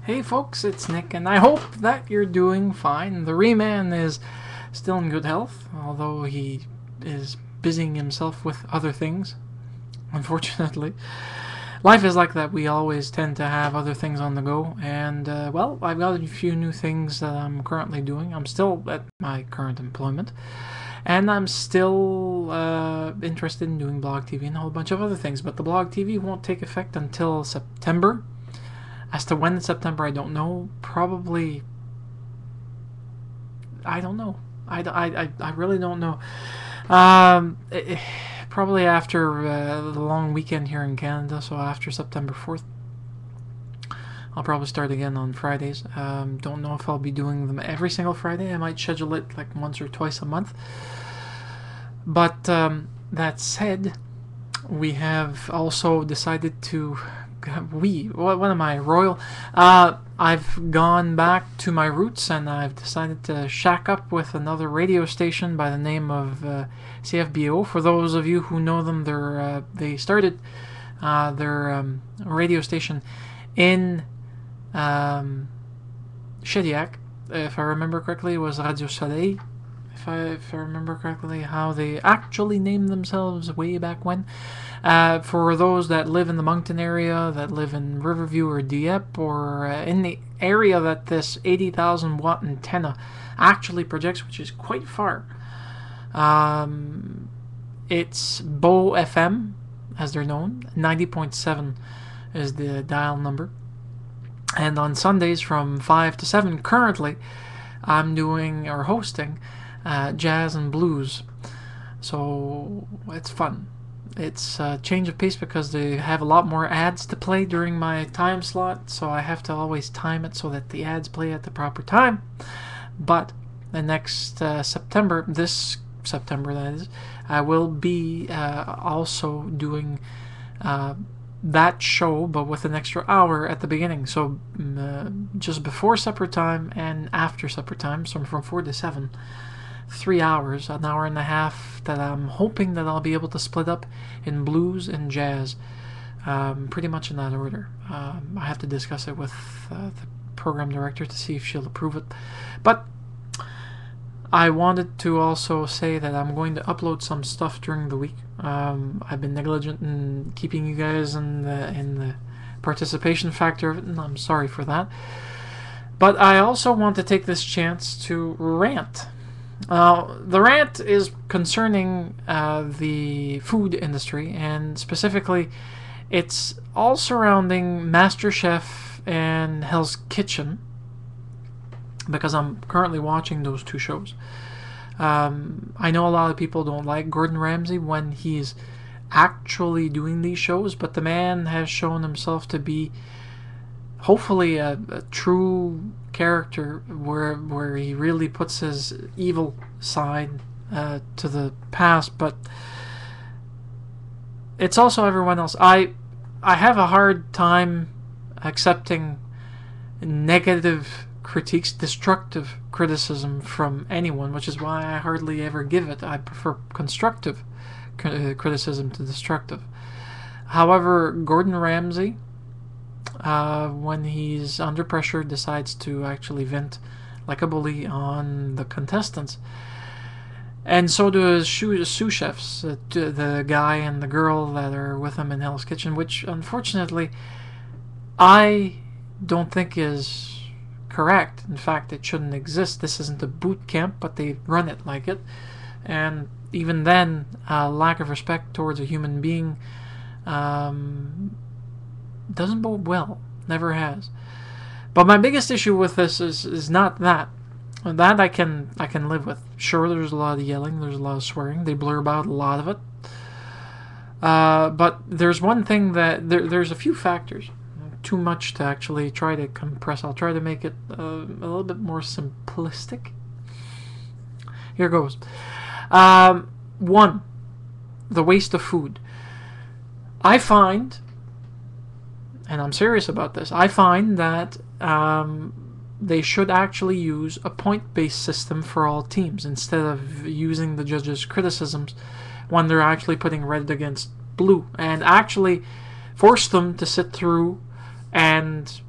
Hey folks, it's Nick, and I hope that you're doing fine. The Reman is still in good health, although he is busying himself with other things, unfortunately. Life is like that. We always tend to have other things on the go, and, well, I've got a few new things that I'm currently doing. I'm still at my current employment, and I'm still interested in doing blog TV and a whole bunch of other things, but the blog TV won't take effect until September. As to when in September, I don't know. Probably, I don't know. I really don't know. Probably after the long weekend here in Canada, so after September 4th. I'll probably start again on Fridays. Don't know if I'll be doing them every single Friday. I might schedule it like once or twice a month. But that said, we have also decided to... what am I, royal? I've gone back to my roots, and I've decided to shack up with another radio station by the name of CFBO. For those of you who know them, they started their radio station in Shediac. If I remember correctly, it was Radio Soleil. If I remember correctly, how they actually named themselves way back when. For those that live in the Moncton area, that live in Riverview or Dieppe, or in the area that this 80,000 watt antenna actually projects, which is quite far. It's Beau FM, as they're known. 90.7 is the dial number. And on Sundays from 5 to 7, currently, I'm doing or hosting jazz and blues. So it's fun. It's a change of pace because they have a lot more ads to play during my time slot, so I have to always time it so that the ads play at the proper time. But the next September, this September that is, I will be also doing that show, but with an extra hour at the beginning. So just before supper time and after supper time, so from 4 to 7. 3 hours, an hour and a half that I'm hoping that I'll be able to split up in blues and jazz, pretty much in that order. I have to discuss it with the program director to see if she'll approve it. But I wanted to also say that I'm going to upload some stuff during the week. I've been negligent in keeping you guys in the participation factor of it, and I'm sorry for that. But I also want to take this chance to rant. The rant is concerning the food industry, and specifically it's all surrounding MasterChef and Hell's Kitchen, because I'm currently watching those two shows. I know a lot of people don't like Gordon Ramsay when he's actually doing these shows, but the man has shown himself to be hopefully a true character where he really puts his evil side to the past. But it's also everyone else. I have a hard time accepting negative critiques, destructive criticism from anyone, which is why I hardly ever give it. I prefer constructive criticism to destructive. However, Gordon Ramsay, when he's under pressure, decides to actually vent like a bully on the contestants. And so do his sous chefs, the guy and the girl that are with him in Hell's Kitchen, which unfortunately I don't think is correct. In fact, it shouldn't exist. This isn't a boot camp, but they run it like it. And even then, lack of respect towards a human being doesn't bode well. Never has. But my biggest issue with this is not that. That I can live with. Sure, there's a lot of yelling, there's a lot of swearing. They blurb out a lot of it. But there's one thing that there's a few factors. Too much to actually try to compress. I'll try to make it a little bit more simplistic. Here goes. One, the waste of food. I find, and I'm serious about this, I find that they should actually use a point-based system for all teams instead of using the judges' criticisms when they're actually putting red against blue, and actually force them to sit through and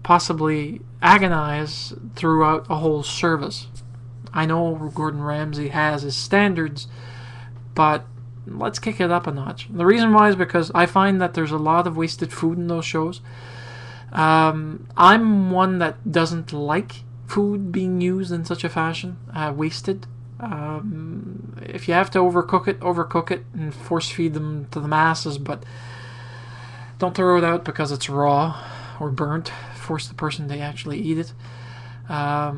possibly agonize throughout a whole service. I know Gordon Ramsay has his standards, but let's kick it up a notch. The reason why is because I find that there's a lot of wasted food in those shows. I'm one that doesn't like food being used in such a fashion, wasted. If you have to overcook it and force feed them to the masses, but don't throw it out because it's raw or burnt. Force the person to actually eat it. I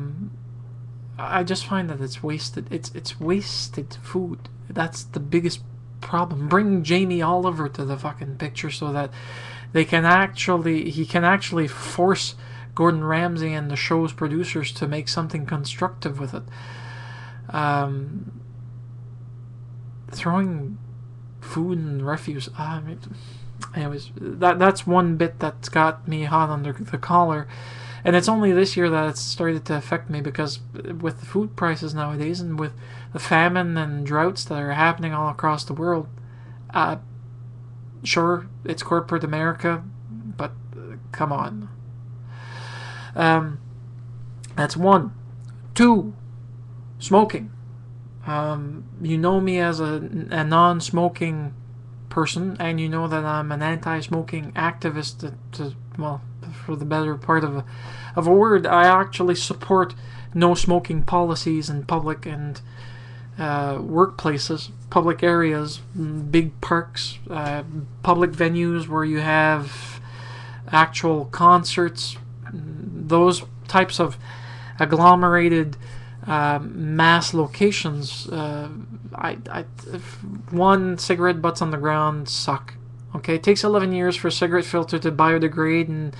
just find that it's wasted. It's wasted food. That's the biggest problem. Bring Jamie Oliver to the fucking picture so that he can actually force Gordon Ramsay and the show's producers to make something constructive with it. Throwing food and refuse. Anyways, that's one bit that's got me hot under the collar, and it's only this year that it's started to affect me, because with the food prices nowadays and with the famine and droughts that are happening all across the world, sure, it's corporate America, but come on. That's one. Two, smoking. You know me as a non-smoking person, and you know that I'm an anti-smoking activist. Well, for the better part of a word, I actually support no smoking policies in public and workplaces, public areas, big parks, public venues where you have actual concerts, those types of agglomerated mass locations. One, cigarette butts on the ground suck. Okay, it takes 11 years for a cigarette filter to biodegrade and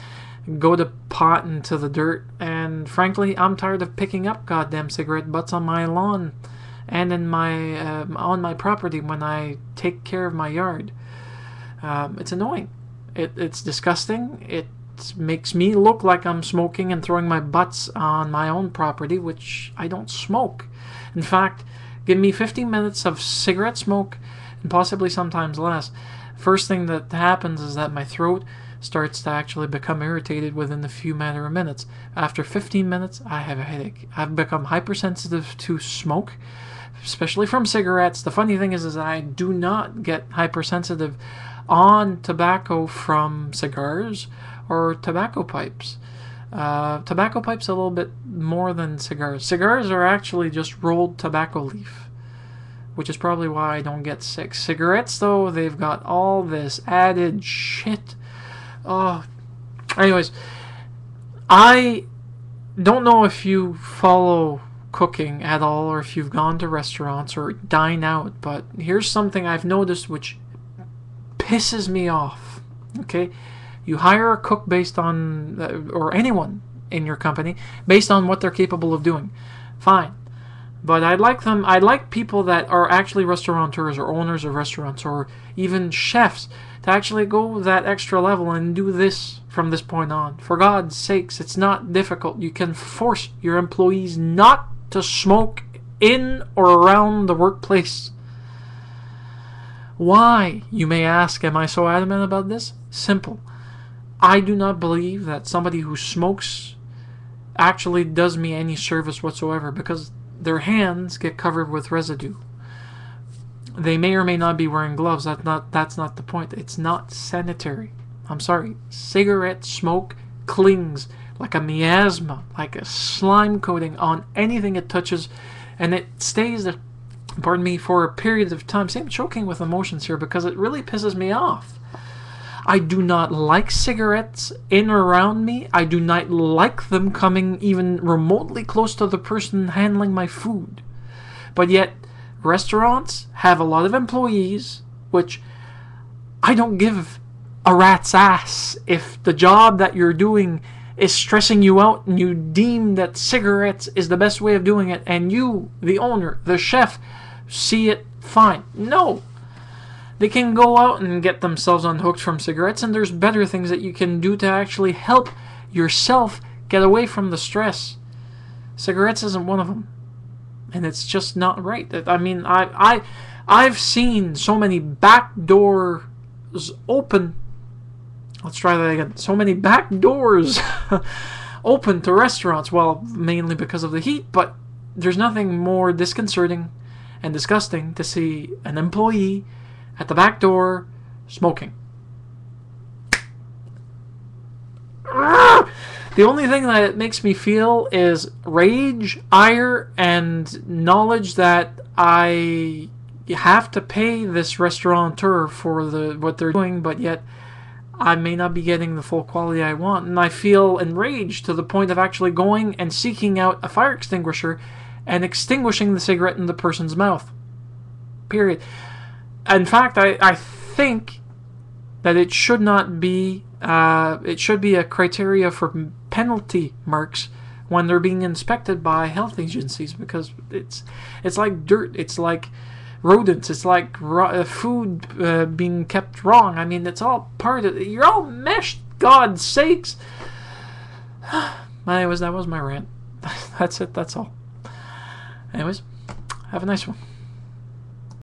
go to pot into the dirt, and frankly, I'm tired of picking up goddamn cigarette butts on my lawn and in my on my property when I take care of my yard. It's annoying. It's disgusting. It makes me look like I'm smoking and throwing my butts on my own property, which I don't smoke. In fact, give me 15 minutes of cigarette smoke, and possibly sometimes less. First thing that happens is that my throat starts to actually become irritated within a few matter of minutes. After 15 minutes, I have a headache. I've become hypersensitive to smoke, especially from cigarettes. The funny thing is I do not get hypersensitive on tobacco from cigars or tobacco pipes. Tobacco pipes a little bit more than cigars. Cigars are actually just rolled tobacco leaf, which is probably why I don't get sick. Cigarettes, though, they've got all this added shit. Oh, anyways, I don't know if you follow cooking at all, or if you've gone to restaurants or dine out, but here's something I've noticed which pisses me off. Okay, you hire a cook based on, or anyone in your company, based on what they're capable of doing. Fine. But I'd like people that are actually restaurateurs or owners of restaurants or even chefs to actually go that extra level and do this from this point on. For God's sakes, it's not difficult. You can force your employees not to smoke in or around the workplace. Why, you may ask, am I so adamant about this? Simple. I do not believe that somebody who smokes actually does me any service whatsoever, because their hands get covered with residue. They may or may not be wearing gloves. That's not the point. It's not sanitary. I'm sorry. Cigarette smoke clings like a miasma, like a slime coating on anything it touches, and it stays there, pardon me, for a period of time. See, I'm choking with emotions here because it really pisses me off. I do not like cigarettes in or around me. I do not like them coming even remotely close to the person handling my food. But yet, restaurants have a lot of employees, which I don't give a rat's ass if the job that you're doing is stressing you out and you deem that cigarettes is the best way of doing it, and you, the owner, the chef, see it fine. No. They can go out and get themselves unhooked from cigarettes, and there's better things that you can do to actually help yourself get away from the stress. Cigarettes isn't one of them, and it's just not right. I mean, I've seen so many back doors open Let's try that again. So many back doors open to restaurants. Well, mainly because of the heat, but there's nothing more disconcerting and disgusting to see an employee at the back door smoking. The only thing that it makes me feel is rage, ire, and knowledge that I have to pay this restaurateur for what they're doing, but yet I may not be getting the full quality I want. And I feel enraged to the point of actually going and seeking out a fire extinguisher and extinguishing the cigarette in the person's mouth. Period. In fact, I think that it should not be, it should be a criteria for penalty marks when they're being inspected by health agencies, because it's like dirt, it's like rodents, it's like food being kept wrong. I mean, it's all part of it. You're all meshed, God's sakes. Anyways, that was my rant. That's it, that's all. Anyways, have a nice one.